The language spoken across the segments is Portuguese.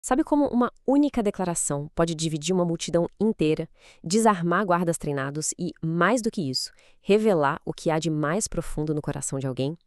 Sabe como uma única declaração pode dividir uma multidão inteira, desarmar guardas treinados e, mais do que isso, revelar o que há de mais profundo no coração de alguém?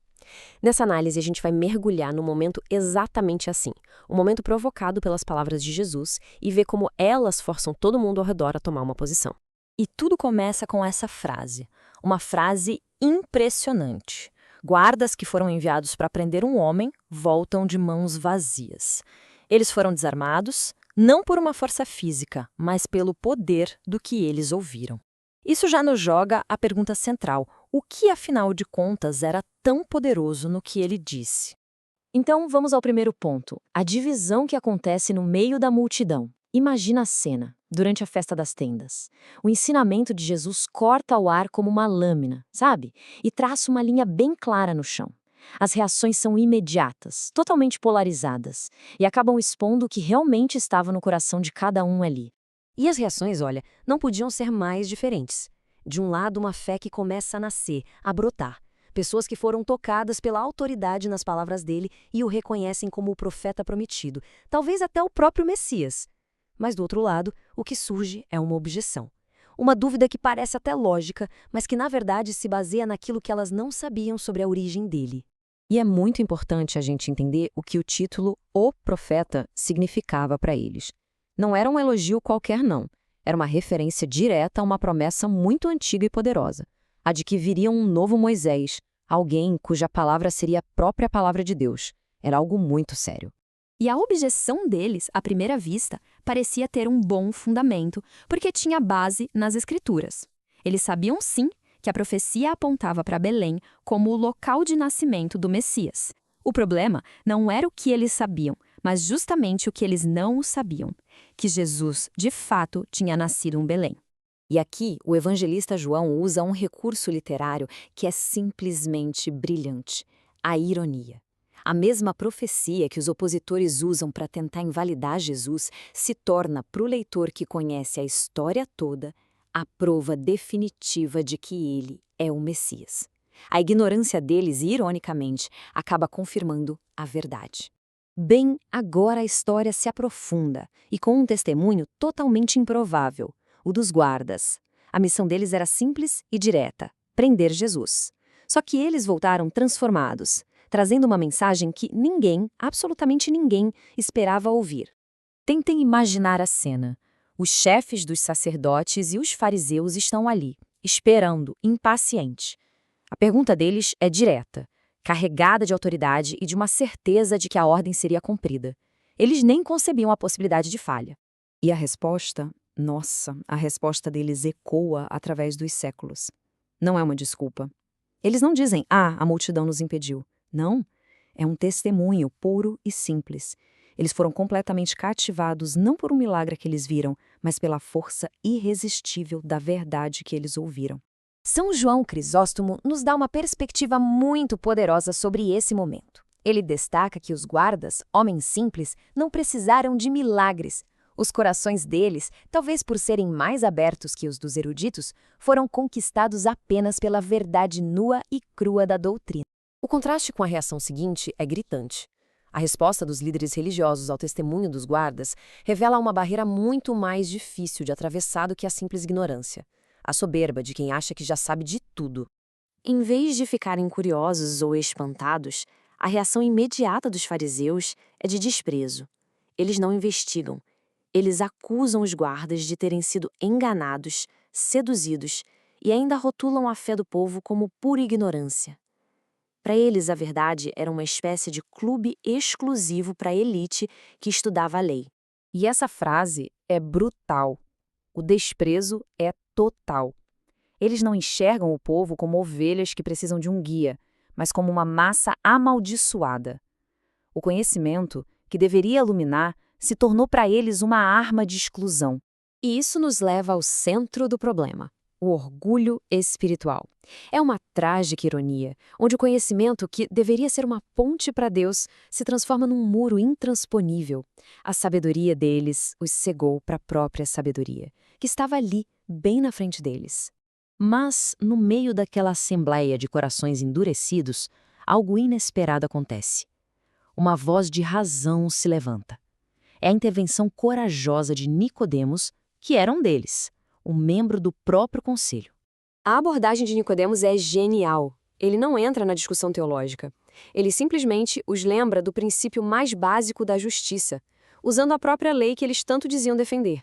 Nessa análise, a gente vai mergulhar no momento exatamente assim, o momento provocado pelas palavras de Jesus e ver como elas forçam todo mundo ao redor a tomar uma posição. E tudo começa com essa frase, uma frase impressionante. Guardas que foram enviados para prender um homem voltam de mãos vazias. Eles foram desarmados, não por uma força física, mas pelo poder do que eles ouviram. Isso já nos joga a pergunta central: o que, afinal de contas, era tão poderoso no que ele disse? Então, vamos ao primeiro ponto, a divisão que acontece no meio da multidão. Imagina a cena, durante a festa das tendas. O ensinamento de Jesus corta o ar como uma lâmina, sabe? E traça uma linha bem clara no chão. As reações são imediatas, totalmente polarizadas, e acabam expondo o que realmente estava no coração de cada um ali. E as reações, olha, não podiam ser mais diferentes. De um lado, uma fé que começa a nascer, a brotar. Pessoas que foram tocadas pela autoridade nas palavras dele e o reconhecem como o profeta prometido, talvez até o próprio Messias. Mas do outro lado, o que surge é uma objeção. Uma dúvida que parece até lógica, mas que na verdade se baseia naquilo que elas não sabiam sobre a origem dele. E é muito importante a gente entender o que o título O Profeta significava para eles. Não era um elogio qualquer, não. Era uma referência direta a uma promessa muito antiga e poderosa, a de que viria um novo Moisés, alguém cuja palavra seria a própria palavra de Deus. Era algo muito sério. E a objeção deles, à primeira vista, parecia ter um bom fundamento, porque tinha base nas Escrituras. Eles sabiam sim que a profecia apontava para Belém como o local de nascimento do Messias. O problema não era o que eles sabiam, mas justamente o que eles não sabiam, que Jesus, de fato, tinha nascido em Belém. E aqui, o evangelista João usa um recurso literário que é simplesmente brilhante: a ironia. A mesma profecia que os opositores usam para tentar invalidar Jesus se torna, para o leitor que conhece a história toda, a prova definitiva de que ele é o Messias. A ignorância deles, ironicamente, acaba confirmando a verdade. Bem, agora a história se aprofunda, e com um testemunho totalmente improvável, o dos guardas. A missão deles era simples e direta: prender Jesus. Só que eles voltaram transformados, trazendo uma mensagem que ninguém, absolutamente ninguém, esperava ouvir. Tentem imaginar a cena. Os chefes dos sacerdotes e os fariseus estão ali, esperando, impacientes. A pergunta deles é direta, carregada de autoridade e de uma certeza de que a ordem seria cumprida. Eles nem concebiam a possibilidade de falha. E a resposta? Nossa, a resposta deles ecoa através dos séculos. Não é uma desculpa. Eles não dizem: a multidão nos impediu. Não, é um testemunho puro e simples. Eles foram completamente cativados não por um milagre que eles viram, mas pela força irresistível da verdade que eles ouviram. São João Crisóstomo nos dá uma perspectiva muito poderosa sobre esse momento. Ele destaca que os guardas, homens simples, não precisaram de milagres. Os corações deles, talvez por serem mais abertos que os dos eruditos, foram conquistados apenas pela verdade nua e crua da doutrina. O contraste com a reação seguinte é gritante. A resposta dos líderes religiosos ao testemunho dos guardas revela uma barreira muito mais difícil de atravessar do que a simples ignorância. A soberba de quem acha que já sabe de tudo. Em vez de ficarem curiosos ou espantados, a reação imediata dos fariseus é de desprezo. Eles não investigam. Eles acusam os guardas de terem sido enganados, seduzidos e ainda rotulam a fé do povo como pura ignorância. Para eles, a verdade era uma espécie de clube exclusivo para a elite que estudava a lei. E essa frase é brutal. O desprezo é total. Eles não enxergam o povo como ovelhas que precisam de um guia, mas como uma massa amaldiçoada. O conhecimento, que deveria iluminar, se tornou para eles uma arma de exclusão. E isso nos leva ao centro do problema: o orgulho espiritual. É uma trágica ironia, onde o conhecimento, que deveria ser uma ponte para Deus, se transforma num muro intransponível. A sabedoria deles os cegou para a própria sabedoria, que estava ali, bem na frente deles. Mas, no meio daquela assembleia de corações endurecidos, algo inesperado acontece. Uma voz de razão se levanta. É a intervenção corajosa de Nicodemos, que era um deles, um membro do próprio conselho. A abordagem de Nicodemos é genial. Ele não entra na discussão teológica. Ele simplesmente os lembra do princípio mais básico da justiça, usando a própria lei que eles tanto diziam defender.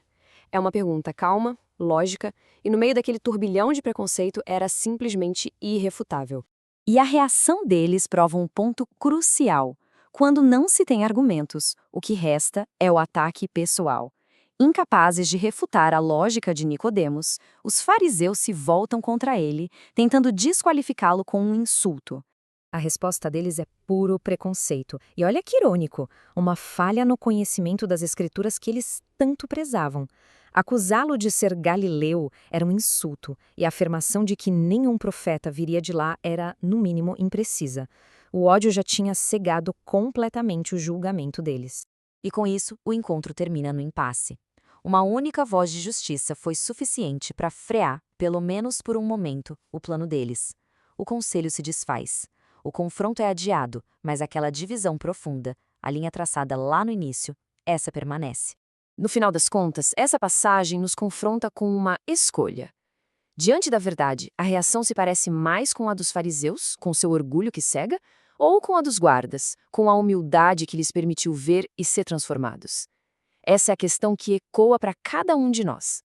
É uma pergunta calma, lógica, e no meio daquele turbilhão de preconceito era simplesmente irrefutável. E a reação deles prova um ponto crucial. Quando não se tem argumentos, o que resta é o ataque pessoal. Incapazes de refutar a lógica de Nicodemos, os fariseus se voltam contra ele, tentando desqualificá-lo com um insulto. A resposta deles é puro preconceito. E olha que irônico, uma falha no conhecimento das escrituras que eles tanto prezavam. Acusá-lo de ser galileu era um insulto, e a afirmação de que nenhum profeta viria de lá era, no mínimo, imprecisa. O ódio já tinha cegado completamente o julgamento deles. E com isso, o encontro termina no impasse. Uma única voz de justiça foi suficiente para frear, pelo menos por um momento, o plano deles. O conselho se desfaz. O confronto é adiado, mas aquela divisão profunda, a linha traçada lá no início, essa permanece. No final das contas, essa passagem nos confronta com uma escolha. Diante da verdade, a reação se parece mais com a dos fariseus, com seu orgulho que cega, ou com a dos guardas, com a humildade que lhes permitiu ver e ser transformados? Essa é a questão que ecoa para cada um de nós.